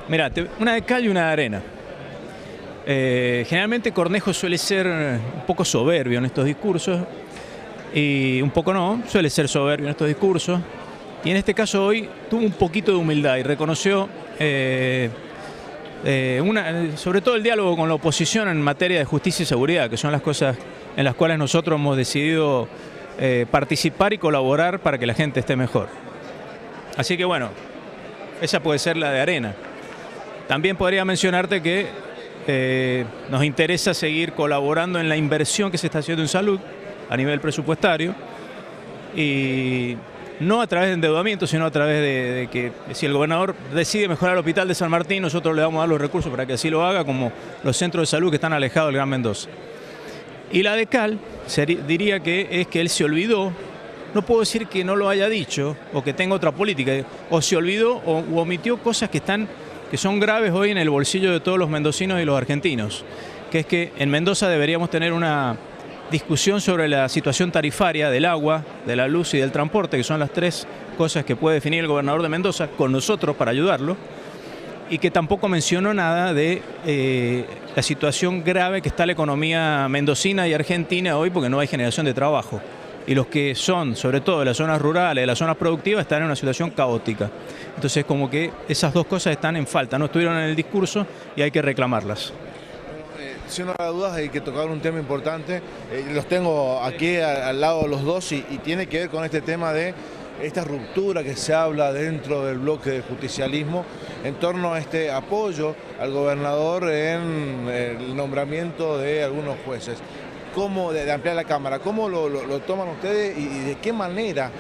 Mirá, una de cal y una de arena. Generalmente Cornejo suele ser un poco soberbio en estos discursos, y un poco no, suele ser soberbio en estos discursos, y en este caso hoy tuvo un poquito de humildad y reconoció sobre todo el diálogo con la oposición en materia de justicia y seguridad, que son las cosas en las cuales nosotros hemos decidido participar y colaborar para que la gente esté mejor. Así que bueno, esa puede ser la de arena. También podría mencionarte que nos interesa seguir colaborando en la inversión que se está haciendo en salud a nivel presupuestario, y no a través de endeudamiento, sino a través de que si el gobernador decide mejorar el hospital de San Martín, nosotros le vamos a dar los recursos para que así lo haga, como los centros de salud que están alejados del Gran Mendoza. Y la de cal, diría que es que él se olvidó, no puedo decir que no lo haya dicho o que tenga otra política, o se olvidó o omitió cosas que son graves hoy en el bolsillo de todos los mendocinos y los argentinos, que es que en Mendoza deberíamos tener una discusión sobre la situación tarifaria del agua, de la luz y del transporte, que son las tres cosas que puede definir el gobernador de Mendoza con nosotros para ayudarlo, y que tampoco mencionó nada de la situación grave que está la economía mendocina y argentina hoy, porque no hay generación de trabajo. Y los que son, sobre todo de las zonas rurales, de las zonas productivas, están en una situación caótica. Entonces, como que esas dos cosas están en falta, no estuvieron en el discurso y hay que reclamarlas. Sin lugar a dudas hay que tocar un tema importante, los tengo aquí al lado de los dos y tiene que ver con este tema de esta ruptura que se habla dentro del bloque del justicialismo en torno a este apoyo al gobernador en el nombramiento de algunos jueces. ¿Cómo de ampliar la Cámara? ¿Cómo lo toman ustedes y de qué manera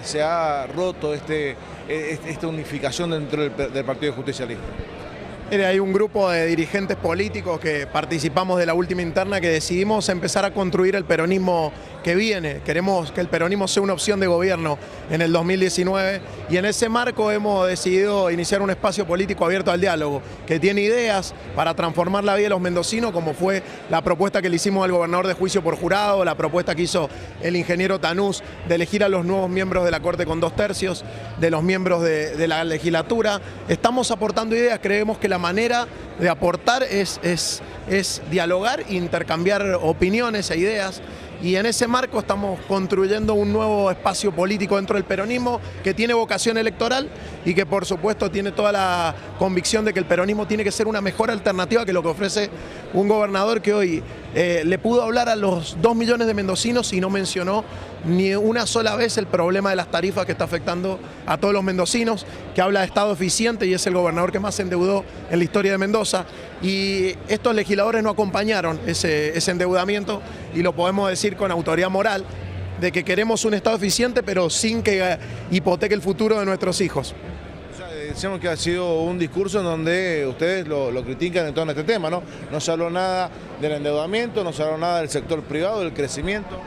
se ha roto esta unificación dentro del Partido Justicialista? Hay un grupo de dirigentes políticos que participamos de la última interna que decidimos empezar a construir el peronismo que viene. Queremos que el peronismo sea una opción de gobierno en el 2019 y en ese marco hemos decidido iniciar un espacio político abierto al diálogo, que tiene ideas para transformar la vida de los mendocinos, como fue la propuesta que le hicimos al gobernador de juicio por jurado, la propuesta que hizo el ingeniero Tanús de elegir a los nuevos miembros de la Corte con 2/3 de los miembros de la legislatura. Estamos aportando ideas, creemos que la manera de aportar es dialogar e intercambiar opiniones e ideas, y en ese marco estamos construyendo un nuevo espacio político dentro del peronismo que tiene vocación electoral y que por supuesto tiene toda la convicción de que el peronismo tiene que ser una mejor alternativa que lo que ofrece un gobernador que hoy le pudo hablar a los 2 millones de mendocinos y no mencionó ni una sola vez el problema de las tarifas que está afectando a todos los mendocinos, que habla de Estado eficiente y es el gobernador que más se endeudó en la historia de Mendoza, y estos legisladores no acompañaron ese endeudamiento, y lo podemos decir con autoridad moral, de que queremos un Estado eficiente pero sin que hipoteque el futuro de nuestros hijos. Decimos que ha sido un discurso en donde ustedes lo critican en torno a este tema, ¿no? No se habló nada del endeudamiento, no se habló nada del sector privado, del crecimiento.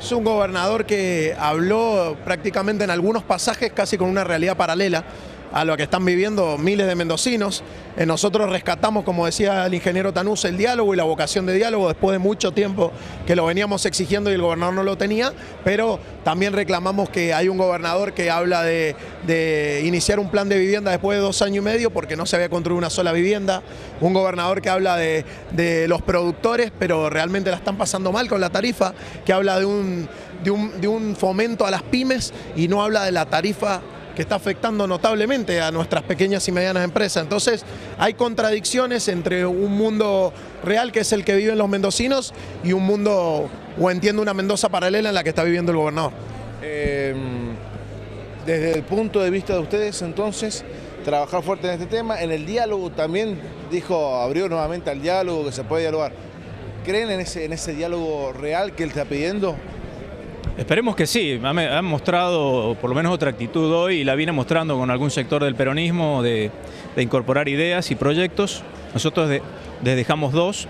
Es un gobernador que habló prácticamente en algunos pasajes casi con una realidad paralela a lo que están viviendo miles de mendocinos. Nosotros rescatamos, como decía el ingeniero Tanús, el diálogo y la vocación de diálogo después de mucho tiempo que lo veníamos exigiendo y el gobernador no lo tenía, pero también reclamamos que hay un gobernador que habla de iniciar un plan de vivienda después de 2 años y medio porque no se había construido una sola vivienda, un gobernador que habla de los productores pero realmente la están pasando mal con la tarifa, que habla de un fomento a las pymes y no habla de la tarifa que está afectando notablemente a nuestras pequeñas y medianas empresas. Entonces hay contradicciones entre un mundo real, que es el que viven los mendocinos, y un mundo, o entiendo una Mendoza paralela en la que está viviendo el gobernador. Desde el punto de vista de ustedes, entonces, trabajar fuerte en este tema, en el diálogo también, abrió nuevamente al diálogo, que se puede dialogar. ¿Creen en ese diálogo real que él está pidiendo? Esperemos que sí, han mostrado por lo menos otra actitud hoy, y la viene mostrando con algún sector del peronismo de incorporar ideas y proyectos. Nosotros les dejamos 2,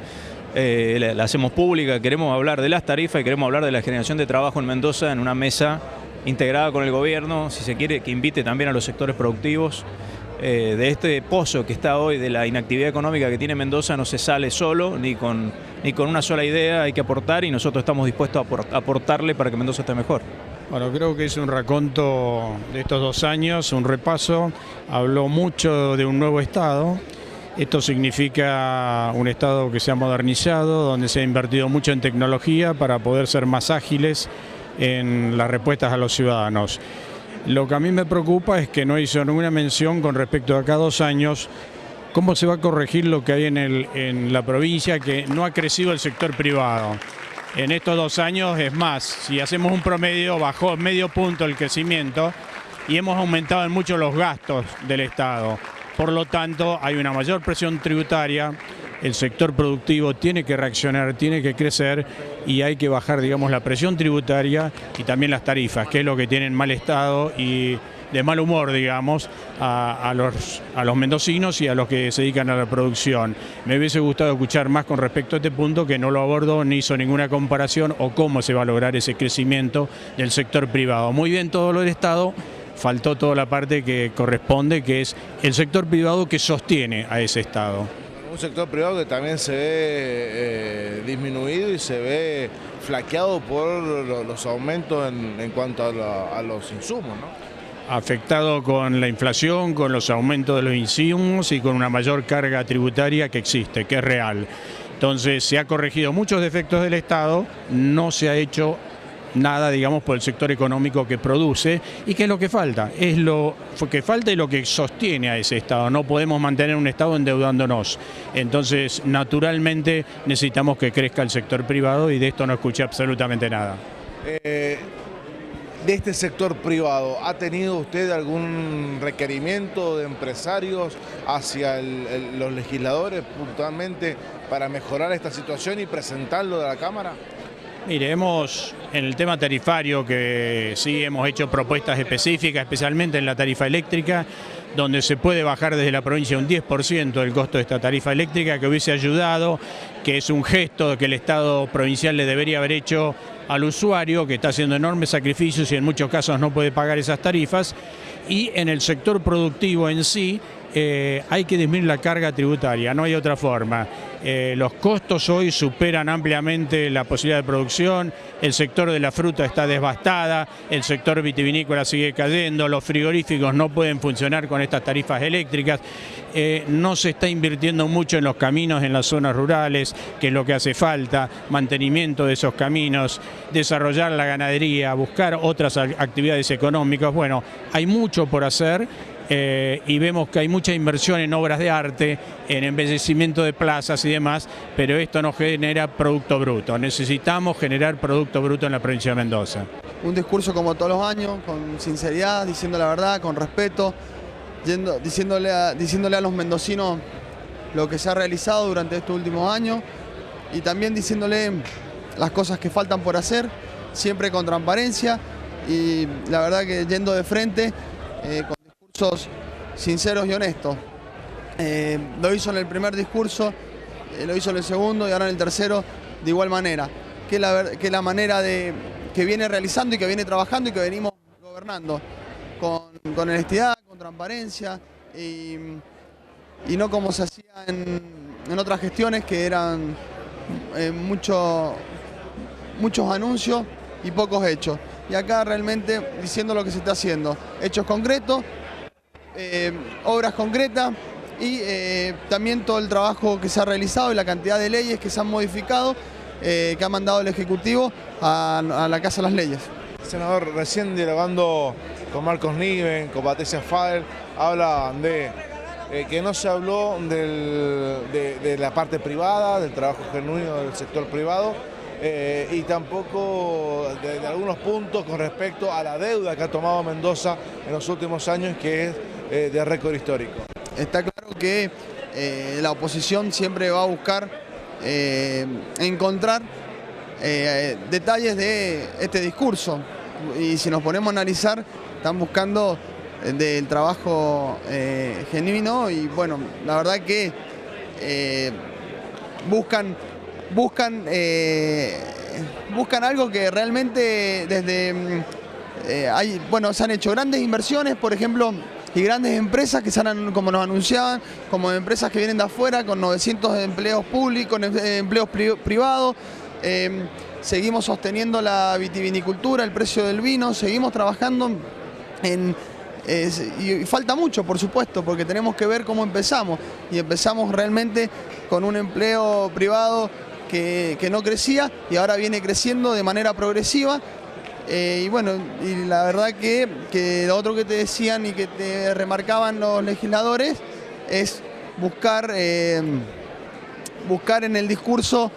la hacemos pública, queremos hablar de las tarifas y queremos hablar de la generación de trabajo en Mendoza en una mesa integrada con el gobierno, si se quiere, que invite también a los sectores productivos. De este pozo que está hoy de la inactividad económica que tiene Mendoza no se sale solo, ni con una sola idea, hay que aportar, y nosotros estamos dispuestos a aportarle para que Mendoza esté mejor. Bueno, creo que es un raconto de estos 2 años, un repaso. Habló mucho de un nuevo Estado. Esto significa un Estado que se ha modernizado, donde se ha invertido mucho en tecnología para poder ser más ágiles en las respuestas a los ciudadanos. Lo que a mí me preocupa es que no hizo ninguna mención con respecto a cada 2 años cómo se va a corregir lo que hay en la provincia, que no ha crecido el sector privado. En estos 2 años, es más, si hacemos un promedio, bajó medio punto el crecimiento y hemos aumentado en mucho los gastos del Estado. Por lo tanto, hay una mayor presión tributaria, el sector productivo tiene que reaccionar, tiene que crecer y hay que bajar, digamos, la presión tributaria y también las tarifas, que es lo que tienen mal estado y de mal humor, digamos, a los mendocinos y a los que se dedican a la producción. Me hubiese gustado escuchar más con respecto a este punto, que no lo abordó ni hizo ninguna comparación o cómo se va a lograr ese crecimiento del sector privado. Muy bien todo lo del Estado, faltó toda la parte que corresponde, que es el sector privado que sostiene a ese Estado. Un sector privado que también se ve disminuido y se ve flaqueado por los aumentos en cuanto a los insumos, ¿no? Afectado con la inflación, con los aumentos de los insumos y con una mayor carga tributaria que existe, que es real. Entonces se ha corregido muchos defectos del Estado, no se ha hecho nada, digamos, por el sector económico que produce. ¿Y qué es lo que falta? Es lo que falta y lo que sostiene a ese Estado. No podemos mantener un Estado endeudándonos. Entonces, naturalmente, necesitamos que crezca el sector privado y de esto no escuché absolutamente nada. De este sector privado, ¿ha tenido usted algún requerimiento de empresarios hacia los legisladores puntualmente para mejorar esta situación y presentarlo a la Cámara? Mire, en el tema tarifario, que sí hemos hecho propuestas específicas, especialmente en la tarifa eléctrica, donde se puede bajar desde la provincia un 10% el costo de esta tarifa eléctrica, que hubiese ayudado, que es un gesto que el Estado provincial le debería haber hecho al usuario, que está haciendo enormes sacrificios y en muchos casos no puede pagar esas tarifas. Y en el sector productivo en sí, hay que disminuir la carga tributaria, no hay otra forma. Los costos hoy superan ampliamente la posibilidad de producción, el sector de la fruta está devastada, el sector vitivinícola sigue cayendo, los frigoríficos no pueden funcionar con estas tarifas eléctricas, no se está invirtiendo mucho en los caminos en las zonas rurales, que es lo que hace falta, mantenimiento de esos caminos, desarrollar la ganadería, buscar otras actividades económicas. Bueno, hay mucho por hacer. Y vemos que hay mucha inversión en obras de arte, en embellecimiento de plazas y demás, pero esto no genera producto bruto. Necesitamos generar producto bruto en la provincia de Mendoza. Un discurso como todos los años, con sinceridad, diciendo la verdad, con respeto, diciéndole a los mendocinos lo que se ha realizado durante estos últimos años y también diciéndole las cosas que faltan por hacer, siempre con transparencia y la verdad que yendo de frente, con discursos sinceros y honestos. Lo hizo en el primer discurso, lo hizo en el segundo y ahora en el tercero de igual manera, que es la manera que viene realizando y que viene trabajando y que venimos gobernando con honestidad, con transparencia y no como se hacía en otras gestiones que eran muchos anuncios y pocos hechos. Y acá realmente diciendo lo que se está haciendo, hechos concretos, obras concretas y también todo el trabajo que se ha realizado y la cantidad de leyes que se han modificado que ha mandado el Ejecutivo a la Casa de las Leyes. Senador, recién dialogando con Marcos Niven, con Patricia Fader, hablan de que no se habló de la parte privada, del trabajo genuino del sector privado, y tampoco de algunos puntos con respecto a la deuda que ha tomado Mendoza en los últimos años, que es de récord histórico. Está claro que la oposición siempre va a buscar encontrar detalles de este discurso y si nos ponemos a analizar están buscando del trabajo genuino y bueno, la verdad que buscan algo que realmente desde se han hecho grandes inversiones, por ejemplo, y grandes empresas que como nos anunciaban, como empresas que vienen de afuera con 900 empleos públicos, empleos privados, seguimos sosteniendo la vitivinicultura, el precio del vino, seguimos trabajando y falta mucho, por supuesto, porque tenemos que ver cómo empezamos. Y empezamos realmente con un empleo privado que no crecía y ahora viene creciendo de manera progresiva. Y bueno, y la verdad que lo otro que te decían y que te remarcaban los legisladores es buscar en el discurso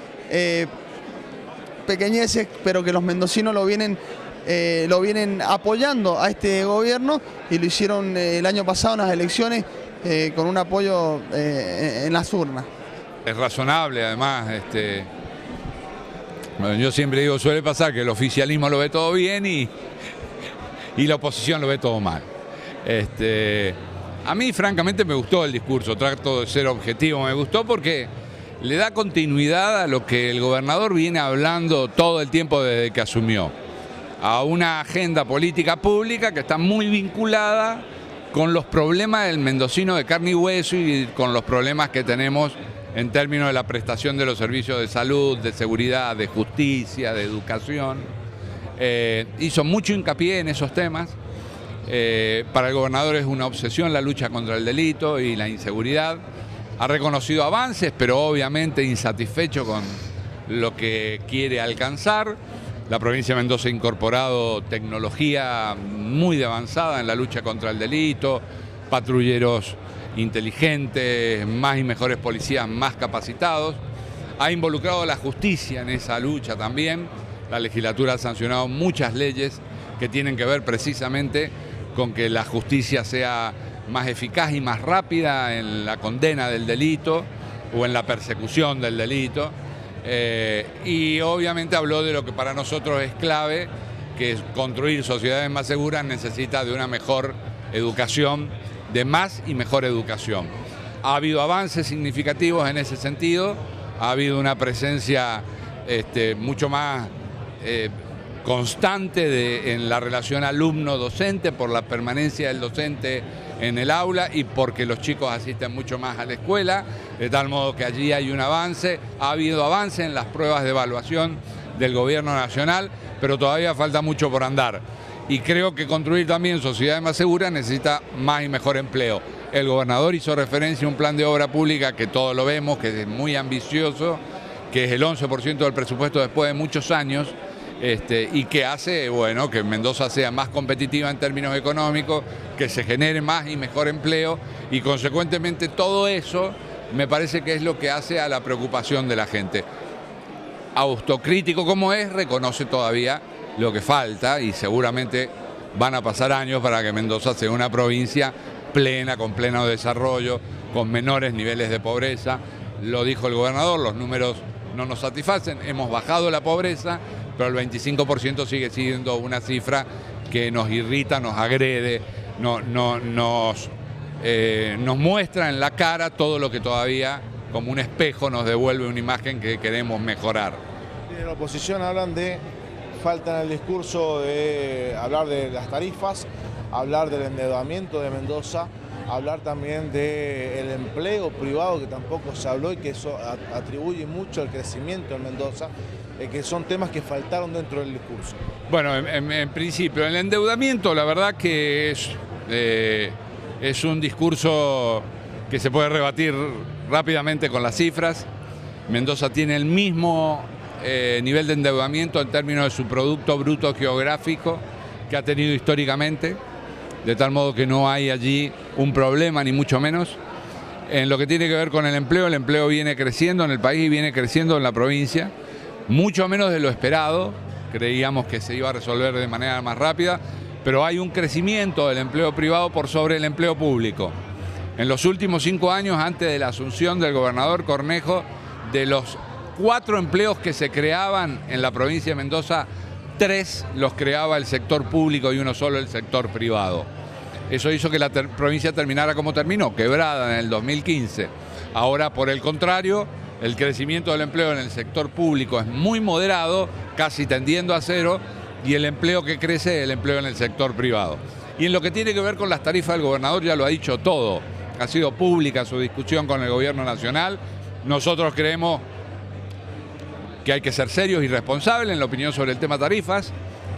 pequeñeces, pero que los mendocinos lo vienen apoyando a este gobierno, y lo hicieron el año pasado en las elecciones con un apoyo en las urnas. Es razonable, además, bueno, yo siempre digo, suele pasar que el oficialismo lo ve todo bien y la oposición lo ve todo mal. A mí, francamente, me gustó el discurso, trato de ser objetivo, me gustó porque le da continuidad a lo que el gobernador viene hablando todo el tiempo desde que asumió, a una agenda política pública que está muy vinculada con los problemas del mendocino de carne y hueso y con los problemas que tenemos en términos de la prestación de los servicios de salud, de seguridad, de justicia, de educación. Hizo mucho hincapié en esos temas. Para el gobernador es una obsesión la lucha contra el delito y la inseguridad. Ha reconocido avances, pero obviamente insatisfecho con lo que quiere alcanzar. La provincia de Mendoza ha incorporado tecnología muy avanzada en la lucha contra el delito, patrulleros inteligentes, más y mejores policías más capacitados. Ha involucrado a la justicia en esa lucha también. La legislatura ha sancionado muchas leyes que tienen que ver precisamente con que la justicia sea más eficaz y más rápida en la condena del delito o en la persecución del delito. Y obviamente habló de lo que para nosotros es clave, que es construir sociedades más seguras necesita de una mejor educación, de más y mejor educación. Ha habido avances significativos en ese sentido, ha habido una presencia mucho más constante en la relación alumno-docente, por la permanencia del docente en el aula y porque los chicos asisten mucho más a la escuela, de tal modo que allí hay un avance. Ha habido avance en las pruebas de evaluación del gobierno nacional, pero todavía falta mucho por andar. Y creo que construir también sociedades más seguras necesita más y mejor empleo. El gobernador hizo referencia a un plan de obra pública que todos lo vemos, que es muy ambicioso, que es el 11% del presupuesto después de muchos años, y que hace, bueno, que Mendoza sea más competitiva en términos económicos, que se genere más y mejor empleo, y consecuentemente todo eso me parece que es lo que hace a la preocupación de la gente. Autocrítico como es, reconoce todavía lo que falta y seguramente van a pasar años para que Mendoza sea una provincia plena, con pleno desarrollo, con menores niveles de pobreza. Lo dijo el gobernador, los números no nos satisfacen, hemos bajado la pobreza, pero el 25% sigue siendo una cifra que nos irrita, nos agrede, nos muestra en la cara todo lo que todavía, como un espejo, nos devuelve una imagen que queremos mejorar. En la oposición hablan de falta en el discurso de hablar de las tarifas, hablar del endeudamiento de Mendoza, hablar también del empleo privado, que tampoco se habló y que eso atribuye mucho al crecimiento en Mendoza, que son temas que faltaron dentro del discurso. Bueno, en principio, el endeudamiento, la verdad que es un discurso que se puede rebatir rápidamente con las cifras. Mendoza tiene el mismo nivel de endeudamiento en términos de su Producto Bruto Geográfico que ha tenido históricamente, de tal modo que no hay allí un problema, ni mucho menos. En lo que tiene que ver con el empleo viene creciendo en el país y viene creciendo en la provincia, mucho menos de lo esperado. Creíamos que se iba a resolver de manera más rápida, pero hay un crecimiento del empleo privado por sobre el empleo público. En los últimos 5 años, antes de la asunción del gobernador Cornejo, de los 4 empleos que se creaban en la provincia de Mendoza, 3 los creaba el sector público y 1 solo el sector privado. Eso hizo que la provincia terminara como terminó, quebrada en el 2015. Ahora, por el contrario, el crecimiento del empleo en el sector público es muy moderado, casi tendiendo a cero, y el empleo que crece es el empleo en el sector privado. Y en lo que tiene que ver con las tarifas, el gobernador ya lo ha dicho todo. Ha sido pública su discusión con el gobierno nacional. Nosotros creemos que hay que ser serios y responsables en la opinión sobre el tema tarifas.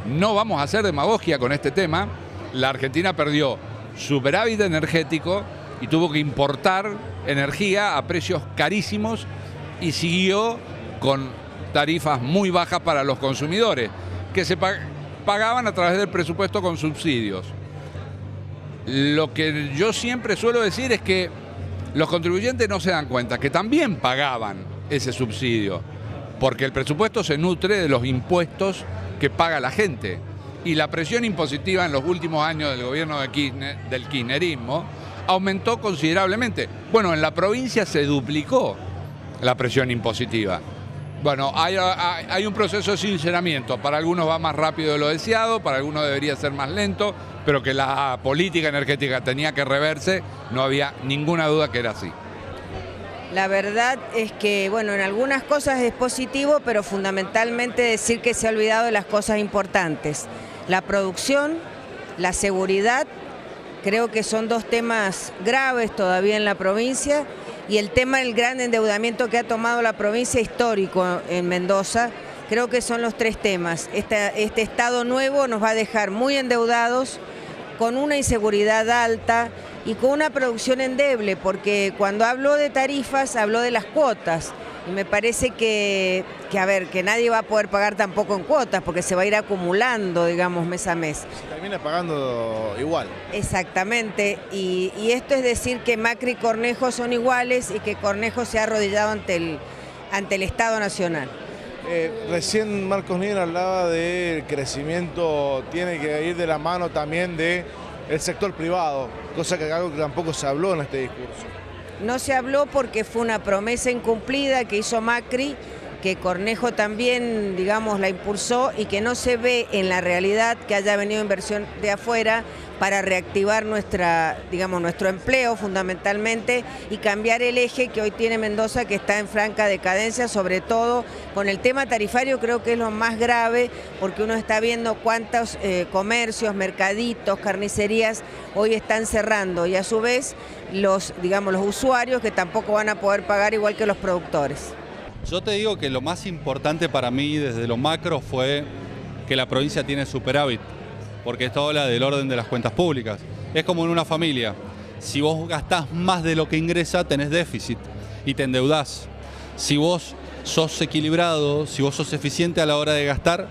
No vamos a hacer demagogia con este tema. La Argentina perdió superávit energético y tuvo que importar energía a precios carísimos y siguió con tarifas muy bajas para los consumidores, que se pagaban a través del presupuesto con subsidios. Lo que yo siempre suelo decir es que los contribuyentes no se dan cuenta que también pagaban ese subsidio, porque el presupuesto se nutre de los impuestos que paga la gente. Y la presión impositiva en los últimos años del gobierno del kirchnerismo aumentó considerablemente. Bueno, en la provincia se duplicó la presión impositiva. Bueno, hay un proceso de sinceramiento. Para algunos va más rápido de lo deseado, para algunos debería ser más lento, pero que la política energética tenía que reverse, no había ninguna duda que era así. La verdad es que, bueno, en algunas cosas es positivo, pero fundamentalmente decir que se ha olvidado de las cosas importantes. La producción, la seguridad, creo que son dos temas graves todavía en la provincia, y el tema del gran endeudamiento que ha tomado la provincia histórico en Mendoza, creo que son los tres temas. Este estado nuevo nos va a dejar muy endeudados, con una inseguridad alta y con una producción endeble, porque cuando habló de tarifas, habló de las cuotas. Y me parece que nadie va a poder pagar tampoco en cuotas, porque se va a ir acumulando, digamos, mes a mes. Se termina pagando igual. Exactamente, y esto es decir que Macri y Cornejo son iguales y que Cornejo se ha arrodillado ante el Estado Nacional. Recién Marcos Nieves hablaba del crecimiento, tiene que ir de la mano también del sector privado, cosa que algo que tampoco se habló en este discurso. No se habló porque fue una promesa incumplida que hizo Macri, que Cornejo también, digamos, la impulsó y que no se ve en la realidad que haya venido inversión de afuera para reactivar nuestro empleo fundamentalmente y cambiar el eje que hoy tiene Mendoza, que está en franca decadencia, sobre todo con el tema tarifario. Creo que es lo más grave, porque uno está viendo cuántos comercios, mercaditos, carnicerías hoy están cerrando, y a su vez los usuarios que tampoco van a poder pagar igual que los productores. Yo te digo que lo más importante para mí desde lo macro fue que la provincia tiene superávit, porque esto habla del orden de las cuentas públicas. Es como en una familia: si vos gastás más de lo que ingresa, tenés déficit y te endeudás. Si vos sos equilibrado, si vos sos eficiente a la hora de gastar,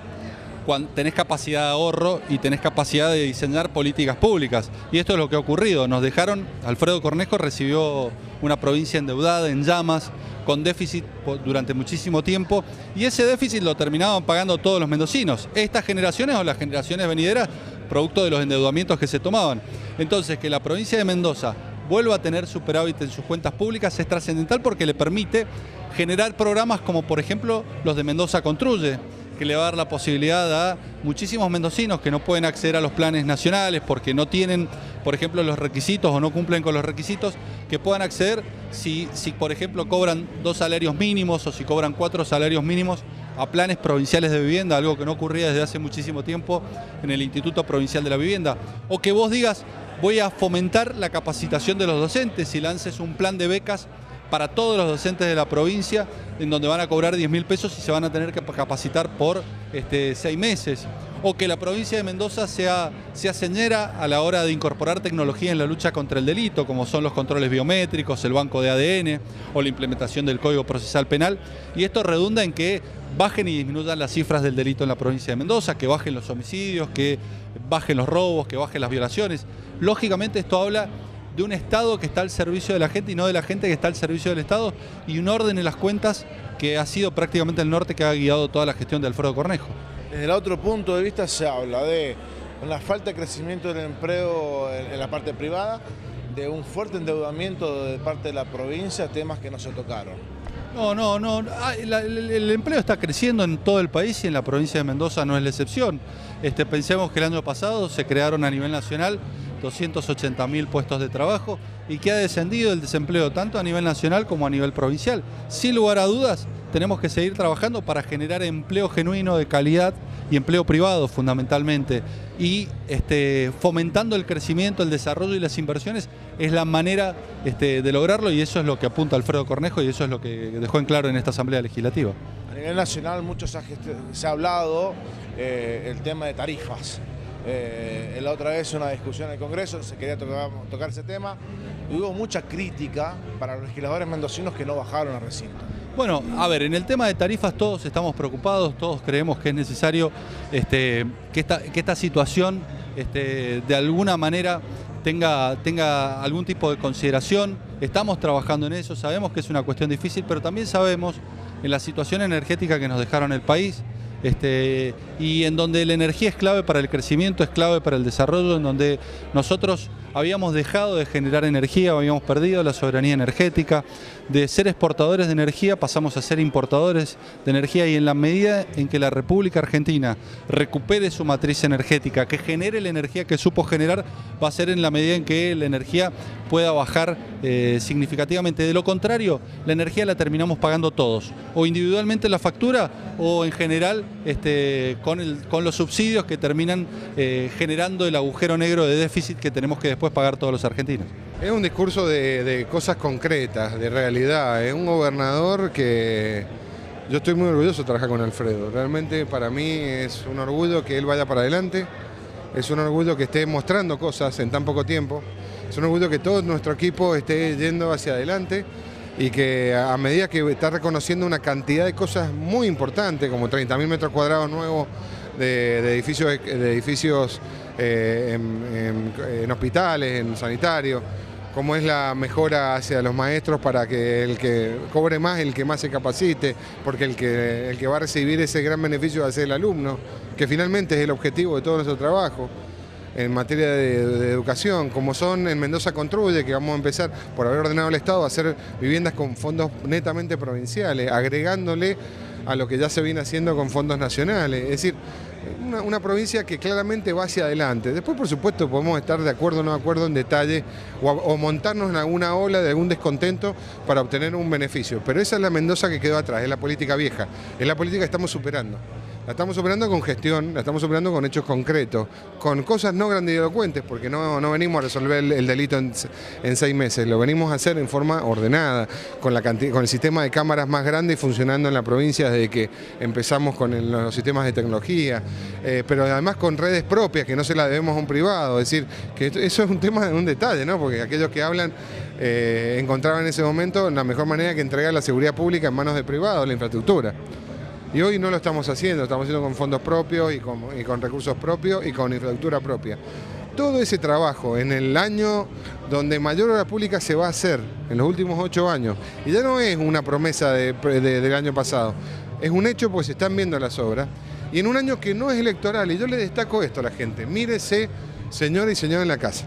tenés capacidad de ahorro y tenés capacidad de diseñar políticas públicas. Y esto es lo que ha ocurrido. Nos dejaron, Alfredo Cornejo recibió una provincia endeudada, en llamas, con déficit durante muchísimo tiempo, y ese déficit lo terminaban pagando todos los mendocinos, estas generaciones o las generaciones venideras, producto de los endeudamientos que se tomaban. Entonces, que la provincia de Mendoza vuelva a tener superávit en sus cuentas públicas es trascendental, porque le permite generar programas como, por ejemplo, los de Mendoza Construye, que le va a dar la posibilidad a muchísimos mendocinos que no pueden acceder a los planes nacionales porque no tienen, por ejemplo, los requisitos o no cumplen con los requisitos, que puedan acceder si por ejemplo, cobran 2 salarios mínimos o si cobran 4 salarios mínimos, a planes provinciales de vivienda, algo que no ocurría desde hace muchísimo tiempo en el Instituto Provincial de la Vivienda. O que vos digas: voy a fomentar la capacitación de los docentes, y lances un plan de becas para todos los docentes de la provincia, en donde van a cobrar 10.000 pesos y se van a tener que capacitar por 6 meses. O que la provincia de Mendoza sea señera a la hora de incorporar tecnología en la lucha contra el delito, como son los controles biométricos, el banco de ADN o la implementación del Código Procesal Penal. Y esto redunda en que bajen y disminuyan las cifras del delito en la provincia de Mendoza, que bajen los homicidios, que bajen los robos, que bajen las violaciones. Lógicamente esto habla de un Estado que está al servicio de la gente y no de la gente que está al servicio del Estado, y un orden en las cuentas que ha sido prácticamente el norte que ha guiado toda la gestión de Alfredo Cornejo. Desde el otro punto de vista se habla de una falta de crecimiento del empleo en la parte privada, de un fuerte endeudamiento de parte de la provincia, temas que no se tocaron. No. El empleo está creciendo en todo el país y en la provincia de Mendoza no es la excepción. Pensemos que el año pasado se crearon a nivel nacional 280.000 puestos de trabajo y que ha descendido el desempleo tanto a nivel nacional como a nivel provincial. Sin lugar a dudas, tenemos que seguir trabajando para generar empleo genuino de calidad y empleo privado fundamentalmente. Y fomentando el crecimiento, el desarrollo y las inversiones es la manera de lograrlo, y eso es lo que apunta Alfredo Cornejo y eso es lo que dejó en claro en esta Asamblea Legislativa. A nivel nacional se ha hablado el tema de tarifas. La otra vez una discusión en el Congreso, se quería tocar ese tema y hubo mucha crítica para los legisladores mendocinos que no bajaron al recinto. Bueno, a ver, en el tema de tarifas todos estamos preocupados, todos creemos que es necesario que esta situación de alguna manera tenga algún tipo de consideración. Estamos trabajando en eso, sabemos que es una cuestión difícil, pero también sabemos en la situación energética que nos dejaron el país, y en donde la energía es clave para el crecimiento, es clave para el desarrollo, en donde nosotros habíamos dejado de generar energía, habíamos perdido la soberanía energética. De ser exportadores de energía pasamos a ser importadores de energía, y en la medida en que la República Argentina recupere su matriz energética, que genere la energía que supo generar, va a ser en la medida en que la energía pueda bajar significativamente. De lo contrario, la energía la terminamos pagando todos, o individualmente la factura, o en general con los subsidios que terminan generando el agujero negro de déficit que tenemos que después pagar todos los argentinos. Es un discurso de cosas concretas, de realidad. Es un gobernador que yo estoy muy orgulloso de trabajar con Alfredo. Realmente para mí es un orgullo que él vaya para adelante, es un orgullo que esté mostrando cosas en tan poco tiempo, es un orgullo que todo nuestro equipo esté yendo hacia adelante y que a medida que está reconociendo una cantidad de cosas muy importantes, como 30.000 metros cuadrados nuevos de edificios en hospitales, en sanitarios, cómo es la mejora hacia los maestros para que el que cobre más, el que más se capacite, porque el que va a recibir ese gran beneficio va a ser el alumno, que finalmente es el objetivo de todo nuestro trabajo. En materia de educación, como son en Mendoza Construye, que vamos a empezar, por haber ordenado el Estado, a hacer viviendas con fondos netamente provinciales, agregándole a lo que ya se viene haciendo con fondos nacionales. Es decir, una provincia que claramente va hacia adelante. Después, por supuesto, podemos estar de acuerdo o no de acuerdo en detalle o montarnos en alguna ola de algún descontento para obtener un beneficio. Pero esa es la Mendoza que quedó atrás, es la política vieja, es la política que estamos superando. La estamos superando con gestión, la estamos superando con hechos concretos, con cosas no grandilocuentes, porque no venimos a resolver el delito en 6 meses, lo venimos a hacer en forma ordenada, con el sistema de cámaras más grande y funcionando en la provincia desde que empezamos con los sistemas de tecnología, pero además con redes propias, que no se las debemos a un privado. Es decir, que eso es un tema, un detalle, ¿no? Porque aquellos que hablan encontraban en ese momento la mejor manera que entregar la seguridad pública en manos de privados, la infraestructura. Y hoy no lo estamos haciendo con fondos propios y con recursos propios y con infraestructura propia. Todo ese trabajo en el año donde mayor obra pública se va a hacer, en los últimos 8 años, y ya no es una promesa del año pasado, es un hecho porque se están viendo las obras, y en un año que no es electoral, y yo le destaco esto a la gente, mírese, señor y señora en la casa,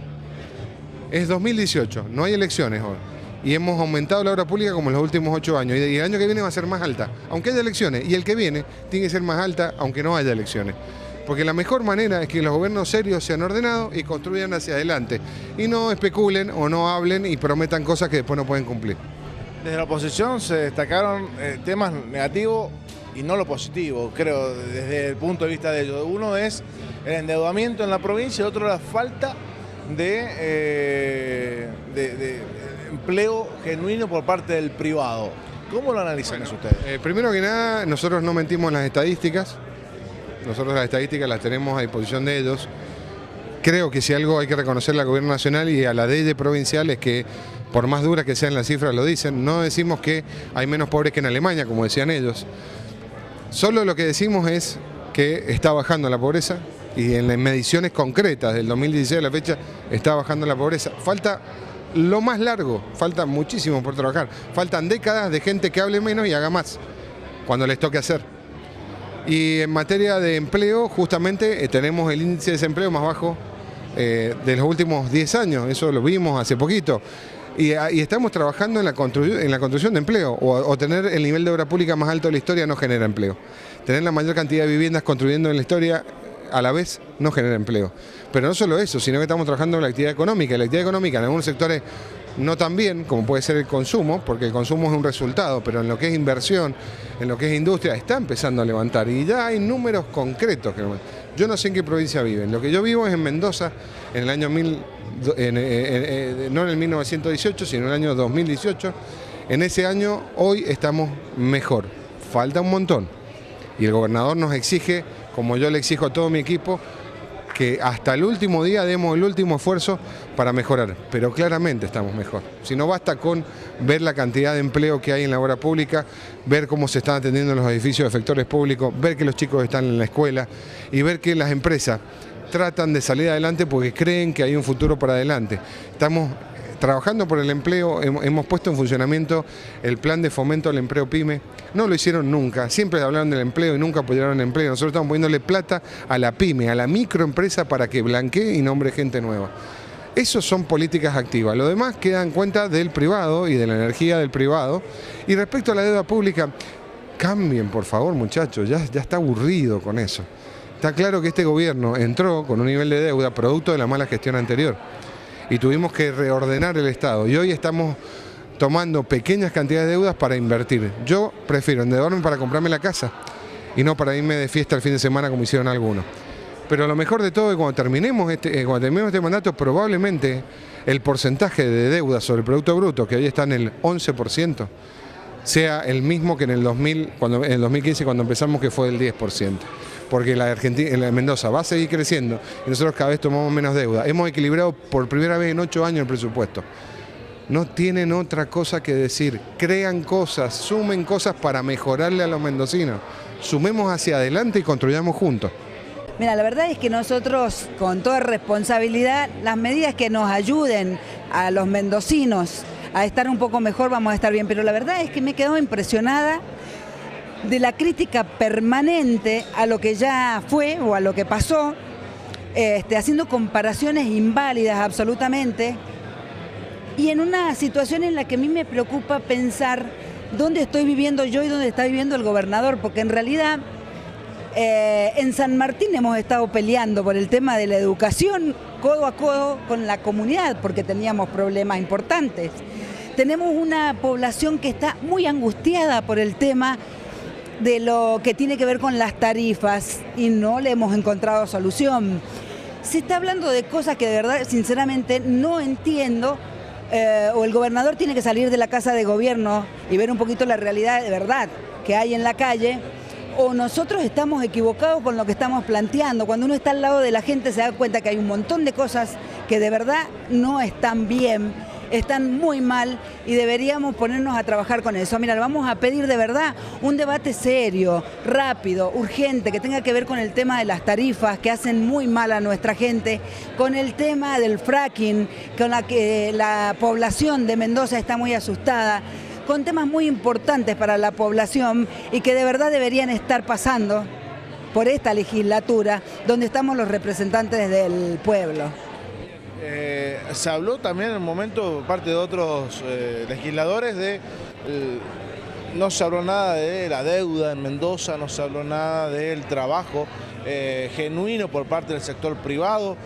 es 2018, no hay elecciones hoy. Y hemos aumentado la obra pública como en los últimos 8 años. Y el año que viene va a ser más alta, aunque haya elecciones. Y el que viene tiene que ser más alta, aunque no haya elecciones. Porque la mejor manera es que los gobiernos serios sean ordenados y construyan hacia adelante. Y no especulen o no hablen y prometan cosas que después no pueden cumplir. Desde la oposición se destacaron temas negativos y no lo positivo, creo, desde el punto de vista de ellos. Uno es el endeudamiento en la provincia y otro la falta de empleo genuino por parte del privado. ¿Cómo lo analizan ustedes? Primero que nada, nosotros no mentimos en las estadísticas. Nosotros las estadísticas las tenemos a disposición de ellos. Creo que si algo hay que reconocerle al gobierno nacional y a la DEIDE provincial es que, por más duras que sean las cifras, lo dicen. No decimos que hay menos pobres que en Alemania, como decían ellos. Solo lo que decimos es que está bajando la pobreza y en las mediciones concretas del 2016 a la fecha está bajando la pobreza. Falta lo más largo, falta muchísimo por trabajar, faltan décadas de gente que hable menos y haga más cuando les toque hacer. Y en materia de empleo, justamente tenemos el índice de desempleo más bajo de los últimos 10 años, eso lo vimos hace poquito. Y estamos trabajando en la construcción de empleo, o tener el nivel de obra pública más alto de la historia no genera empleo. Tener la mayor cantidad de viviendas construyendo en la historia a la vez no genera empleo. Pero no solo eso, sino que estamos trabajando en la actividad económica. Y la actividad económica en algunos sectores no tan bien, como puede ser el consumo, porque el consumo es un resultado, pero en lo que es inversión, en lo que es industria, está empezando a levantar. Y ya hay números concretos. Yo no sé en qué provincia viven. Lo que yo vivo es en Mendoza, en el año no en el 1918, sino en el año 2018. En ese año, hoy estamos mejor. falta un montón. Y el gobernador nos exige, como yo le exijo a todo mi equipo, que hasta el último día demos el último esfuerzo para mejorar, pero claramente estamos mejor. Si no basta con ver la cantidad de empleo que hay en la obra pública, ver cómo se están atendiendo los edificios de efectores públicos, ver que los chicos están en la escuela y ver que las empresas tratan de salir adelante porque creen que hay un futuro para adelante. Estamos trabajando por el empleo, hemos puesto en funcionamiento el plan de fomento al empleo PYME. No lo hicieron nunca, siempre hablaron del empleo y nunca apoyaron el empleo. Nosotros estamos poniéndole plata a la PYME, a la microempresa para que blanquee y nombre gente nueva. Esas son políticas activas. Lo demás queda en cuenta del privado y de la energía del privado. Y respecto a la deuda pública, cambien por favor muchachos, ya está aburrido con eso. Está claro que este gobierno entró con un nivel de deuda producto de la mala gestión anterior. Y tuvimos que reordenar el Estado y hoy estamos tomando pequeñas cantidades de deudas para invertir. Yo prefiero endeudarme para comprarme la casa y no para irme de fiesta el fin de semana como hicieron algunos. Pero lo mejor de todo es cuando terminemos este mandato, probablemente el porcentaje de deuda sobre el Producto Bruto, que hoy está en el 11%, sea el mismo que en el 2015 cuando empezamos, que fue el 10%. Porque la Mendoza va a seguir creciendo y nosotros cada vez tomamos menos deuda. Hemos equilibrado por primera vez en 8 años el presupuesto. No tienen otra cosa que decir. Crean cosas, sumen cosas para mejorarle a los mendocinos. Sumemos hacia adelante y construyamos juntos. Mira, la verdad es que nosotros, con toda responsabilidad, las medidas que nos ayuden a los mendocinos a estar un poco mejor, vamos a estar bien. Pero la verdad es que me he quedado impresionada de la crítica permanente a lo que ya fue o a lo que pasó, haciendo comparaciones inválidas absolutamente, y en una situación en la que a mí me preocupa pensar dónde estoy viviendo yo y dónde está viviendo el gobernador, porque en realidad en San Martín hemos estado peleando por el tema de la educación codo a codo con la comunidad, porque teníamos problemas importantes. Tenemos una población que está muy angustiada por el tema de lo que tiene que ver con las tarifas y no le hemos encontrado solución. Se está hablando de cosas que de verdad, sinceramente, no entiendo, o el gobernador tiene que salir de la casa de gobierno y ver un poquito la realidad de verdad que hay en la calle, o nosotros estamos equivocados con lo que estamos planteando. Cuando uno está al lado de la gente se da cuenta que hay un montón de cosas que de verdad no están bien, están muy mal y deberíamos ponernos a trabajar con eso. Mira, vamos a pedir de verdad un debate serio, rápido, urgente, que tenga que ver con el tema de las tarifas que hacen muy mal a nuestra gente, con el tema del fracking, con la que la población de Mendoza está muy asustada, con temas muy importantes para la población y que de verdad deberían estar pasando por esta legislatura donde estamos los representantes del pueblo. Se habló también en un momento, parte de otros legisladores, no se habló nada de la deuda en Mendoza, no se habló nada del trabajo genuino por parte del sector privado,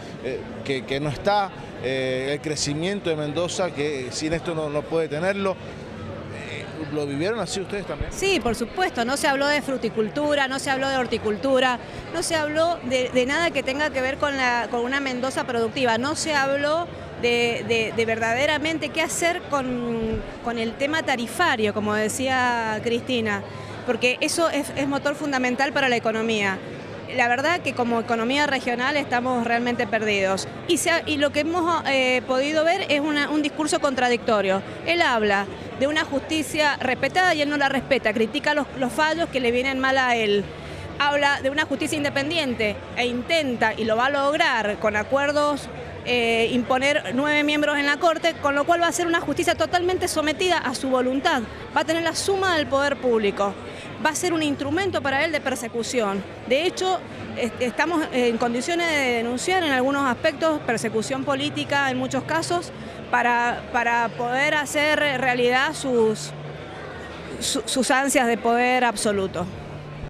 que no está, el crecimiento de Mendoza, que sin esto no puede tenerlo. ¿Lo vivieron así ustedes también? Sí, por supuesto, no se habló de fruticultura, no se habló de horticultura, no se habló de nada que tenga que ver con una Mendoza productiva, no se habló de verdaderamente qué hacer con el tema tarifario, como decía Cristina, porque eso es motor fundamental para la economía. La verdad que como economía regional estamos realmente perdidos y lo que hemos podido ver es un discurso contradictorio. Él habla de una justicia respetada y él no la respeta, critica los fallos que le vienen mal a él. Habla de una justicia independiente e intenta, y lo va a lograr con acuerdos, imponer 9 miembros en la Corte, con lo cual va a ser una justicia totalmente sometida a su voluntad, va a tener la suma del poder público. Va a ser un instrumento para él de persecución. De hecho, estamos en condiciones de denunciar en algunos aspectos persecución política en muchos casos para poder hacer realidad sus ansias de poder absoluto.